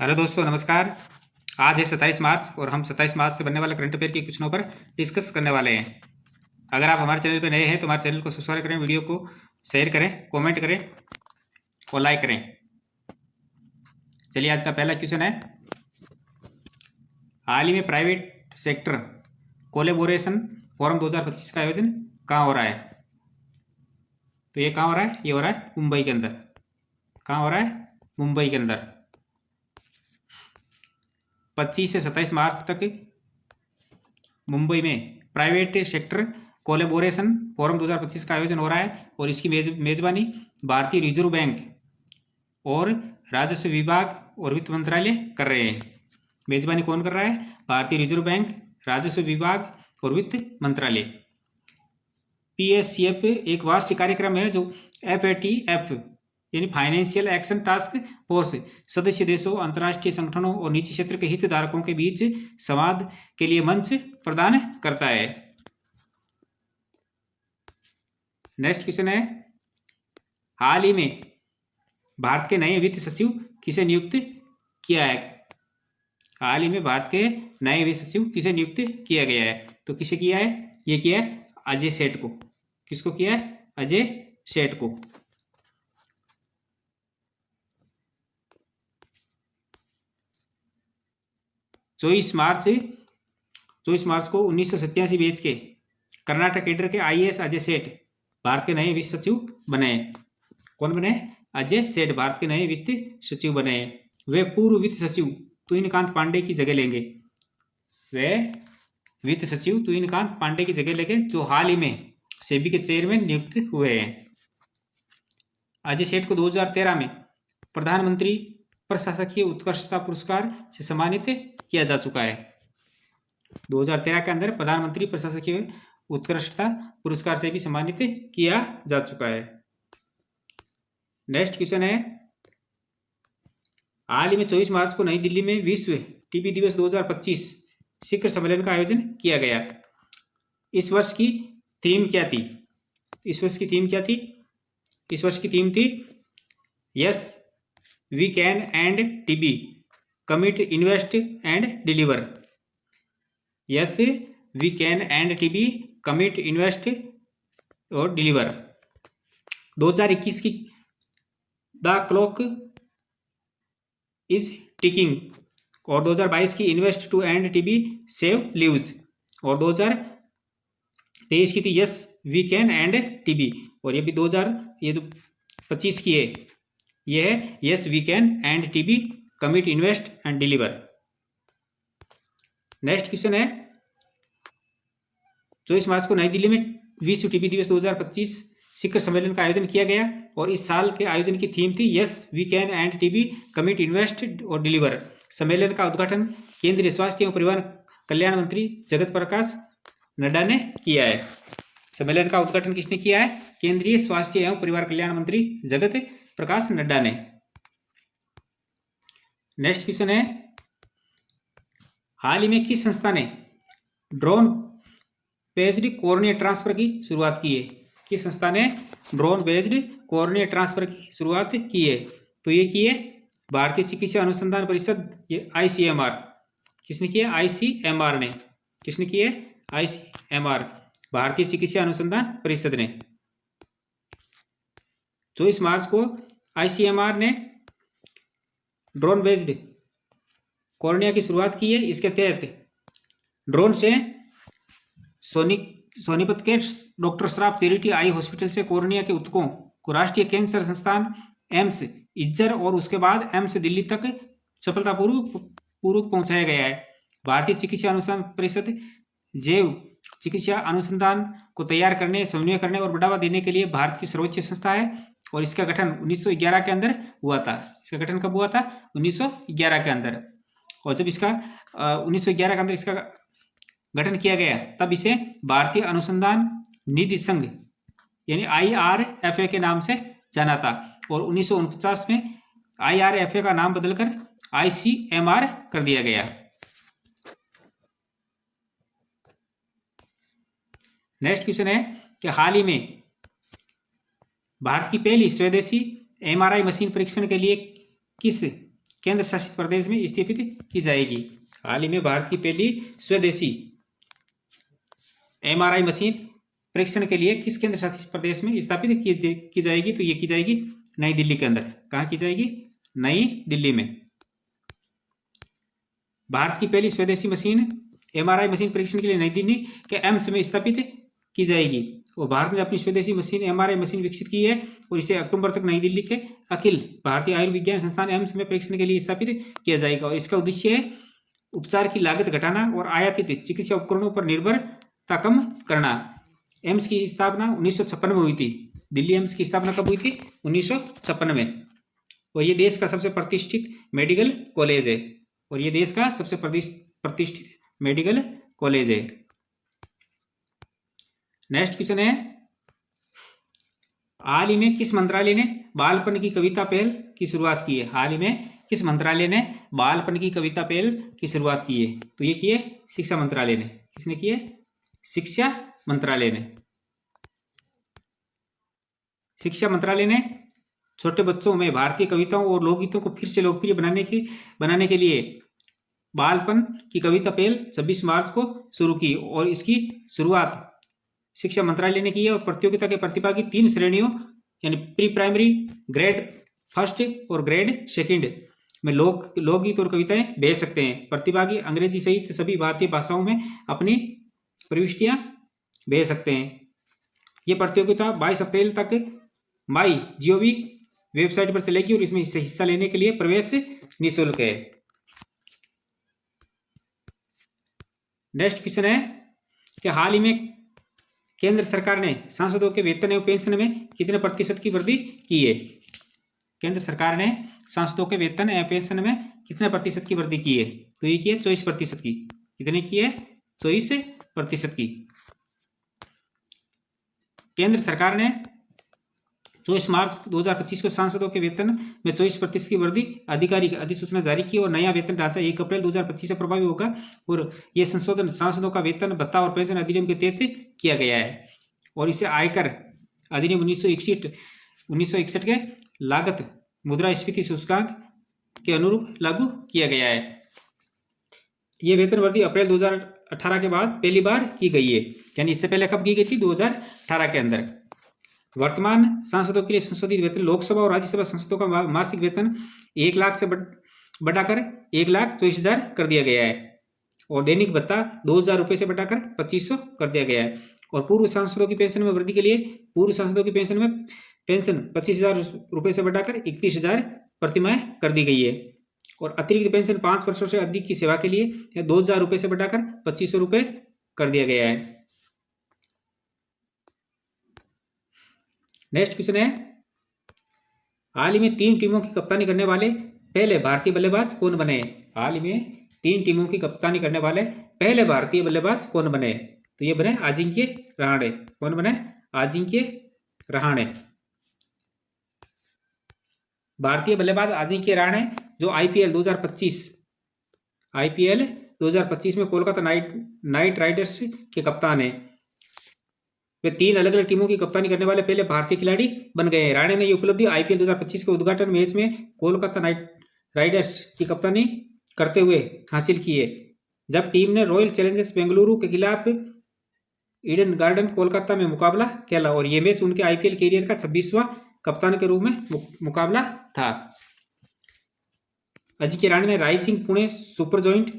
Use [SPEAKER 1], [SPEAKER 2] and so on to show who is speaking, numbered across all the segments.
[SPEAKER 1] Hello दोस्तों, नमस्कार। आज है 27 मार्च और हम 27 मार्च से बनने वाले करंट अफेयर की क्वेश्चनों पर डिस्कस करने वाले हैं। अगर आप हमारे चैनल पर नए हैं तो हमारे चैनल को सब्सक्राइब करें, वीडियो को शेयर करें, कमेंट करें और लाइक करें। चलिए, आज का पहला क्वेश्चन है, हाल ही में प्राइवेट सेक्टर कोलेबोरेशन फोरम 2025 का आयोजन कहाँ हो रहा है? तो ये कहाँ हो रहा है? ये हो रहा है मुंबई के अंदर। कहाँ हो रहा है? मुंबई के अंदर। 25 से 27 मार्च तक मुंबई में प्राइवेट सेक्टर कोलेबोरेशन फोरम 2025 का आयोजन हो रहा है और इसकी मेजबानी भारतीय रिजर्व बैंक और राजस्व विभाग और वित्त मंत्रालय कर रहे हैं। मेजबानी कौन कर रहा है? भारतीय रिजर्व बैंक, राजस्व विभाग और वित्त मंत्रालय। PSCF एक वार्षिक कार्यक्रम है जो FATF यानी फाइनेंशियल एक्शन टास्क फोर्स सदस्य देशों, अंतर्राष्ट्रीय संगठनों और निजी क्षेत्र के हितधारकों के बीच संवाद के लिए मंच प्रदान करता है। नेक्स्ट क्वेश्चन है, हाल ही में भारत के नए वित्त सचिव किसे नियुक्त किया है? हाल ही में भारत के नए वित्त सचिव किसे नियुक्त किया गया है? तो किसे किया है? ये किया है अजय सेठ को। किसको किया है? अजय सेठ को। 24 मार्च को 1987 बैच के कर्नाटक कैडर के IAS अजय सेठ भारत के नए वित्त सचिव बने। कौन बने? अजय सेठ भारत के नए वित्त सचिव बने। वे पूर्व वित्त सचिव तुहिनकांत पांडे की जगह लेंगे। वे वित्त सचिव तुहिनकांत पांडे की जगह लेंगे, जो हाल ही में सेबी के चेयरमैन नियुक्त हुए हैं। अजय सेठ को 2013 में प्रधानमंत्री प्रशासकीय उत्कृष्टता पुरस्कार से सम्मानित किया जा चुका है। 2013 के अंदर प्रधानमंत्री प्रशासकीय उत्कृष्टता पुरस्कार से भी सम्मानित किया जा चुका है। नेक्स्ट क्वेश्चन है, हाल ही में 24 मार्च को नई दिल्ली में विश्व टीबी दिवस 2025 शिखर सम्मेलन का आयोजन किया गया। इस वर्ष की थीम क्या थी? इस वर्ष की थीम क्या थी? इस वर्ष की थीम थी yes we can end TB, commit, invest and deliver. Yes we can end TB, commit, invest और डिलीवर। 2021 की द क्लॉक इज टिकिंग और 2022 की invest to end TB, save lives और 2023 की थी yes we can end TB और ये भी 2025 की है, ये है yes we can end TB, commit, invest and deliver. Next question है, 24 मार्च को नई दिल्ली में विश्व टीबी दिवस 2025 शिखर सम्मेलन का आयोजन किया गया और इस साल के आयोजन की थीम थी yes we can end TB, commit, invest और डिलीवर। सम्मेलन का उद्घाटन केंद्रीय स्वास्थ्य एवं परिवार कल्याण मंत्री जगत प्रकाश नड्डा ने किया है। सम्मेलन का उद्घाटन किसने किया है? केंद्रीय स्वास्थ्य एवं परिवार कल्याण मंत्री जगत प्रकाश नड्डा ने। नेक्स्ट क्वेश्चन है, हाल ही में किस संस्था ने ड्रोन बेस्ड कॉर्निया ट्रांसफर की शुरुआत की है? किस संस्था ने ड्रोन बेस्ड कॉर्निया ट्रांसफर की शुरुआत की है? तो ये की है भारतीय चिकित्सा अनुसंधान परिषद, ये ICMR। किसने किया? ICMR ने। किसने किया? ICMR, भारतीय चिकित्सा अनुसंधान परिषद ने। 24 मार्च को ICMR ने ड्रोन बेस्ड कॉर्निया की शुरुआत की है। इसके तहत ड्रोन से सोनीपत के doctor Shroff charity eye hospital से कॉर्निया के उत्तकों को राष्ट्रीय कैंसर संस्थान एम्स इज्जर और उसके बाद एम्स दिल्ली तक सफलतापूर्वक पहुंचाया गया है। भारतीय चिकित्सा अनुसंधान परिषद जैव चिकित्सा अनुसंधान को तैयार करने, समन्वय करने और बढ़ावा देने के लिए भारत की सर्वोच्च संस्था है और इसका गठन 1911 के अंदर हुआ था। इसका गठन कब हुआ था? 1911 के अंदर। और जब इसका 1911 के अंदर इसका गठन किया गया तब इसे भारतीय अनुसंधान निधि संघ यानी IRFA के नाम से जाना था और 1949 में IRFA का नाम बदलकर ICMR कर दिया गया। नेक्स्ट क्वेश्चन है कि हाल ही में भारत की पहली स्वदेशी MRI मशीन परीक्षण के लिए किस केंद्र शासित प्रदेश में स्थापित की जाएगी। हाल ही में भारत की पहली स्वदेशी MRI मशीन परीक्षण के लिए किस केंद्र शासित प्रदेश में स्थापित की जाएगी? तो ये की जाएगी नई दिल्ली के अंदर। कहाँ की जाएगी? नई दिल्ली में। भारत की पहली स्वदेशी मशीन MRI मशीन परीक्षण के लिए नई दिल्ली के एम्स में स्थापित की जाएगी। और भारत ने अपनी स्वदेशी मशीन MRI मशीन विकसित की है और इसे अक्टूबर तक नई दिल्ली के अखिल भारतीय आयुर्विज्ञान संस्थान एम्स में परीक्षण के लिए स्थापित किया जाएगा। और इसका उद्देश्य है उपचार की लागत घटाना और आयातित चिकित्सा उपकरणों पर निर्भरता कम करना। एम्स की स्थापना 1956 में हुई थी। दिल्ली एम्स की स्थापना कब हुई थी? 1956 में। और ये देश का सबसे प्रतिष्ठित मेडिकल कॉलेज है। और ये देश का सबसे प्रतिष्ठित मेडिकल कॉलेज है। नेक्स्ट क्वेश्चन है, हाल ही में किस मंत्रालय ने बालपन की कविता पहल की शुरुआत की है? हाल ही में किस मंत्रालय ने बालपन की कविता पहल की शुरुआत की है? तो ये की है शिक्षा मंत्रालय ने। किसने की है? शिक्षा मंत्रालय ने। शिक्षा मंत्रालय ने छोटे बच्चों में भारतीय कविताओं और लोकगीतों को फिर से लोकप्रिय बनाने के लिए बालपन की कविता पहल 26 मार्च को शुरू की। और इसकी शुरुआत शिक्षा मंत्रालय ने की है। और प्रतियोगिता के प्रतिभागी 3 श्रेणियों यानी प्री प्राइमरी, ग्रेड फर्स्ट और ग्रेड सेकंड में लोकगीत और कविताएं भेज सकते हैं। प्रतिभागी अंग्रेजी सहित सभी भारतीय भाषाओं में अपनी प्रविष्टियां भेज सकते हैं। ये प्रतियोगिता 22 अप्रैल तक MyGov वेबसाइट पर चलेगी और इसमें हिस्सा लेने के लिए प्रवेश निःशुल्क है। नेक्स्ट क्वेश्चन है कि हाल ही में केंद्र सरकार ने सांसदों के वेतन एवं पेंशन में कितने प्रतिशत की वृद्धि की है? केंद्र सरकार ने सांसदों के वेतन एवं पेंशन में कितने प्रतिशत की वृद्धि की है? तो ये की है 24% की। कितने की है? 24% की। केंद्र सरकार ने 24 मार्च 2025 को सांसदों के वेतन में 24% की वृद्धि आधिकारिक अधिसूचना जारी की और नया वेतन ढांचा 1 अप्रैल 2025 से प्रभावी होगा। और यह संशोधन सांसदों का वेतन भत्ता और पेंशन अधिनियम के तहत किया गया है। और इसे आयकर अधिनियम 1961 के लागत मुद्रास्फीति सूचकांक के अनुरूप लागू किया गया है। यह वेतन वृद्धि अप्रैल 2018 के बाद पहली बार की गई है। यानी इससे पहले कब की गई थी? 2018 के अंदर। वर्तमान सांसदों के लिए संशोधित वेतन लोकसभा और राज्यसभा सांसदों का मासिक वेतन 1 लाख से बढ़ाकर 1,24,000 कर दिया गया है। और दैनिक भत्ता 2,000 रुपये से बढ़ाकर 2,500 कर दिया गया है। और पूर्व सांसदों की पेंशन में वृद्धि के लिए पूर्व सांसदों की पेंशन 25,000 रुपये से बढ़ाकर 31,000 प्रतिमाह कर दी गई है। और अतिरिक्त पेंशन 5 वर्षों से अधिक की सेवा के लिए 2,000 रुपये से बढ़ाकर 2,500 रुपये कर दिया गया है। नेक्स्ट क्वेश्चन है, हाल ही में 3 टीमों की कप्तानी करने वाले पहले भारतीय बल्लेबाज कौन बने? हाल ही में 3 टीमों की कप्तानी करने वाले पहले भारतीय बल्लेबाज कौन बने? तो ये बने अजिंक्य रहाणे। कौन बने? अजिंक्य रहाणे। भारतीय बल्लेबाज अजिंक्य रहाणे जो IPL 2025 में कोलकाता नाइट राइडर्स के कप्तान है। वे 3 अलग अलग टीमों की कप्तानी करने वाले पहले भारतीय खिलाड़ी बन गए हैं। राणे ने यह उपलब्धि IPL 2025 के उद्घाटन मैच में कोलकाता नाइट राइडर्स की कप्तानी करते हुए हासिल की है, जब टीम ने रॉयल चैलेंजर्स बेंगलुरु के खिलाफ ईडन गार्डन कोलकाता में मुकाबला खेला। और यह मैच उनके IPL कैरियर का 26वां कप्तान के रूप में मुकाबला था। अजिंक्य रहाणे ने राइजिंग पुणे सुपर जॉइंट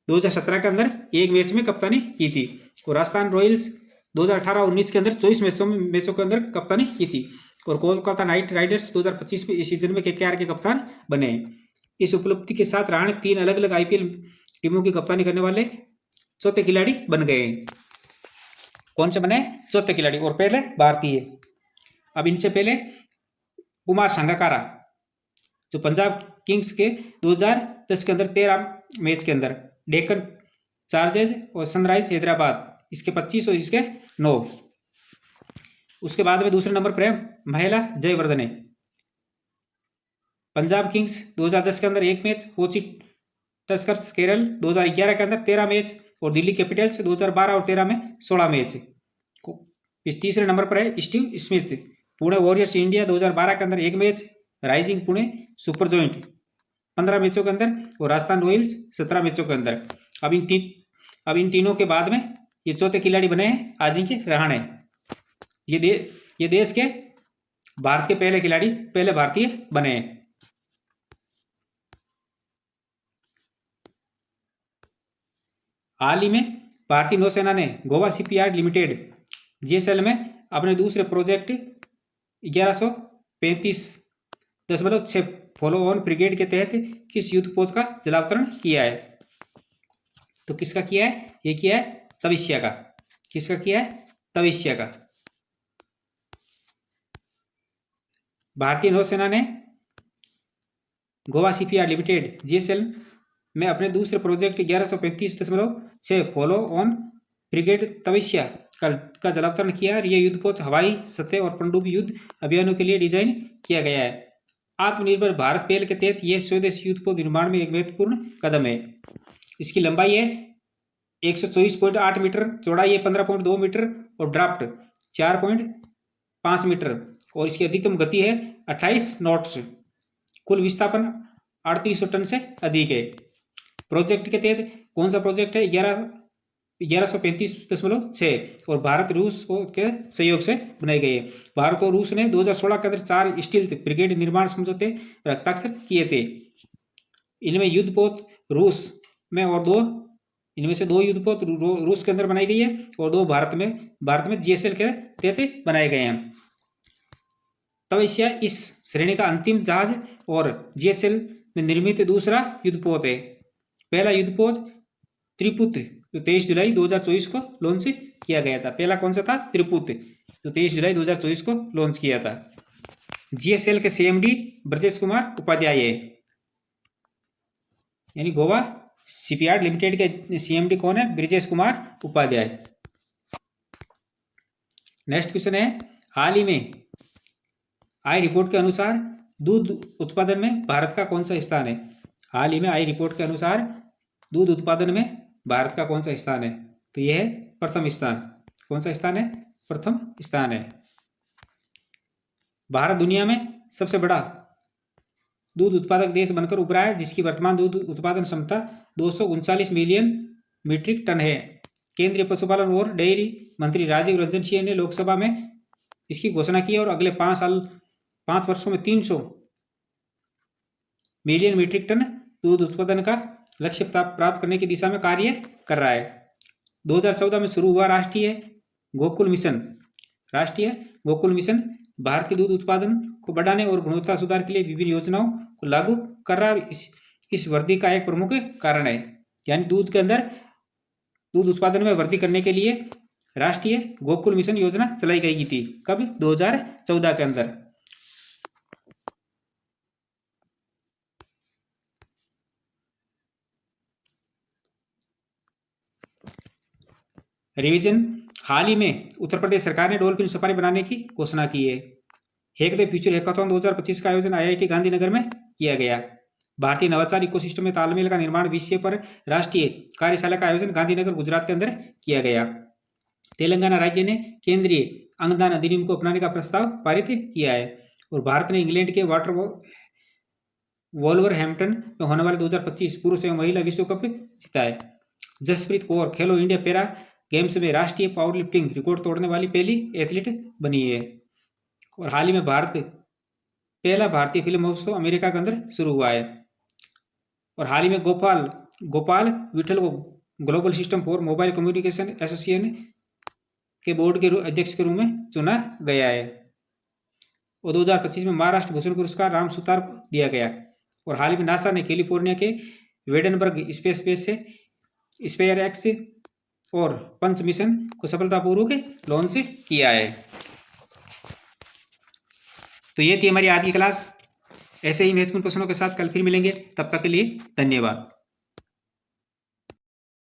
[SPEAKER 1] 2017 के अंदर एक मैच में कप्तानी की थी। और राजस्थान रॉयल्स 2018-19 के अंदर 24 मैचों के अंदर कप्तानी की थी। और कोलकाता नाइट राइडर्स 2025 में इस सीजन में KKR के कप्तान बने। इस उपलब्धि के साथ रहाणे 3 अलग अलग IPL टीमों की कप्तानी करने वाले चौथे खिलाड़ी बन गए। कौन से बने? चौथे खिलाड़ी। और पहले भारतीय। अब इनसे पहले कुमार संगकारा जो पंजाब किंग्स के 2010 के अंदर 13 मैच के अंदर, डेक्कन चार्जर्स और सनराइज हैदराबाद इसके 25 और इसके 9। उसके बाद में दूसरे नंबर पर है महिला जयवर्धने। पंजाब किंग्स 2010 के अंदर 1 मैच, कोची टस्कर्स केरल 2011 के अंदर 13 मैच और दिल्ली कैपिटल्स 2012 और 13 में 16 मैच। इस तीसरे नंबर पर है Steve Smith, Pune warriors India 2012 के अंदर 1 match, rising Pune super joint 15 मैचों के अंदर और राजस्थान रॉयल्स 17 मैचों के अंदर। अब इन तीनों के बाद में ये चौथे खिलाड़ी बने हैं अजिंक्य रहाणे। ये देश के भारत के पहले भारतीय बने हैं। हाल ही में भारतीय नौसेना ने गोवा शिपयार्ड लिमिटेड जीएसएल में अपने दूसरे प्रोजेक्ट 1135.6 फॉलो ऑन ब्रिगेड के तहत किस युद्धपोत का जलावतरण किया है? तो किसका किया है? ये किया है तविष्या का। किसका किया है? तविष्या का। भारतीय नौसेना ने गोवा शिपयार्ड लिमिटेड जीएसएल में अपने दूसरे प्रोजेक्ट 1135.6 फॉलो ऑन ब्रिगेड तविष्या का जलावतरण किया और यह युद्धपोत हवाई, सतह और पनडुब्बी युद्ध अभियानों के लिए डिजाइन किया गया है। आत्मनिर्भर भारत पहल के तहत यह स्वदेशी युद्धपोत निर्माण में एक महत्वपूर्ण कदम है। इसकी लंबाई है 124.8 मीटर, चौड़ाई है 15.2 मीटर और ड्राफ्ट 4.5 मीटर और इसकी अधिकतम गति है 28 नॉट्स। कुल विस्थापन 3800 टन से अधिक है। प्रोजेक्ट के तहत कौन सा प्रोजेक्ट है? 1135.6 और भारत रूस के सहयोग से बनाई गई है। भारत और रूस ने 2016 के अंदर 4 स्टील ब्रिगेड निर्माण समझौते पर हस्ताक्षर किए थे। इनमें युद्धपोत रूस में और इनमें से 2 युद्धपोत रूस के अंदर बनाई गई है और 2 भारत में जीएसएल के तहत बनाए गए हैं। तविष्या इस श्रेणी का अंतिम जहाज और जीएसएल में निर्मित दूसरा युद्धपोत है। पहला युद्धपोत त्रिपुत 23 जुलाई 2024 को लॉन्च किया गया था। पहला कौन सा था? त्रिपुत, जो 23 जुलाई 2024 को लॉन्च किया था। जीएसएल के सीएमडी ब्रजेश कुमार उपाध्याय है, यानी गोवा शिपयार्ड लिमिटेड के सीएमडी कौन है? ब्रजेश कुमार उपाध्याय। नेक्स्ट क्वेश्चन है, हाल ही में आई रिपोर्ट के अनुसार दूध उत्पादन में भारत का कौन सा स्थान है? हाल ही में आई रिपोर्ट के अनुसार दूध उत्पादन में भारत का कौन सा स्थान है? तो यह है प्रथम स्थान। कौन सा स्थान है? प्रथम स्थान है। भारत दुनिया में सबसे बड़ा दूध उत्पादक देश बनकर उभरा है, जिसकी वर्तमान दूध उत्पादन क्षमता 239 मिलियन मीट्रिक टन है। केंद्रीय पशुपालन और डेयरी मंत्री राजीव रंजन सिंह ने लोकसभा में इसकी घोषणा की और अगले 5 वर्षों में 300 मिलियन मीट्रिक टन दूध उत्पादन का लक्ष्य प्राप्त करने की दिशा में कार्य कर रहा है। 2014 में शुरू हुआ राष्ट्रीय गोकुल मिशन भारत के दूध उत्पादन को बढ़ाने और गुणवत्ता सुधार के लिए विभिन्न योजनाओं को लागू कर रहा है। इस वृद्धि का एक प्रमुख कारण है, यानी दूध उत्पादन में वृद्धि करने के लिए राष्ट्रीय गोकुल मिशन योजना चलाई गई थी। कब? 2014 के अंदर। रिवीजन, हाल ही में उत्तर प्रदेश सरकार ने डॉल्फिन सफारी बनाने की घोषणा की है। हैक द फ्यूचर हैकाथॉन 2025 का आयोजन आईआईटी गांधीनगर में किया गया। भारतीय नवाचार इकोसिस्टम में तालमेल का निर्माण विषय पर राष्ट्रीय कार्यशाला का आयोजन गांधीनगर गुजरात के अंदर किया गया। तेलंगाना राज्य ने केंद्रीय अंगदान अधिनियम को अपनाने का प्रस्ताव पारित किया है और भारत ने इंग्लैंड के वोल्वरहैम्पटन में होने वाले 2025 पुरुष एवं महिला विश्व कप जीता है। जसप्रीत कौर खेलो इंडिया पैरा गेम्स में राष्ट्रीय पावर लिफ्टिंग रिकॉर्ड तोड़ने वाली पहली एथलीट बनी है। और हाल ही में पहला भारतीय फिल्म महोत्सव अमेरिका के अंदर शुरू हुआ है। और हाल ही में गोपाल विठल को global system for mobile communication association के बोर्ड के अध्यक्ष के रूप में चुना गया है। और 2025 में महाराष्ट्र भूषण पुरस्कार राम सुतार को दिया गया। और हाल ही में नासा ने कैलिफोर्निया के वेडनबर्ग स्पेस बेस से स्पेयर एक्स और पंच मिशन को सफलतापूर्वक लॉन्च किया है। तो ये थी हमारी आज की क्लास। ऐसे ही महत्वपूर्ण प्रश्नों के साथ कल फिर मिलेंगे। तब तक के लिए धन्यवाद।